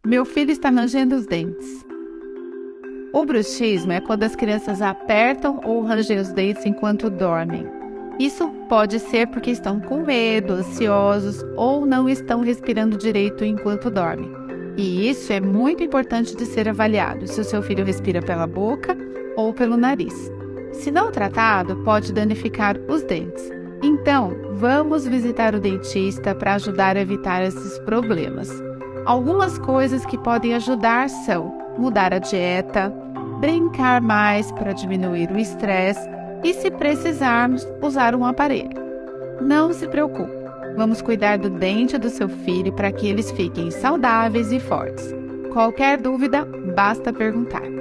Meu filho está rangendo os dentes. O bruxismo é quando as crianças apertam ou rangem os dentes enquanto dormem. Isso pode ser porque estão com medo, ansiosos ou não estão respirando direito enquanto dormem. E isso é muito importante de ser avaliado, se o seu filho respira pela boca ou pelo nariz. Se não tratado, pode danificar os dentes. Então, vamos visitar o dentista para ajudar a evitar esses problemas. Algumas coisas que podem ajudar são mudar a dieta, brincar mais para diminuir o estresse e, se precisarmos, usar um aparelho. Não se preocupe, vamos cuidar do dente do seu filho para que eles fiquem saudáveis e fortes. Qualquer dúvida, basta perguntar.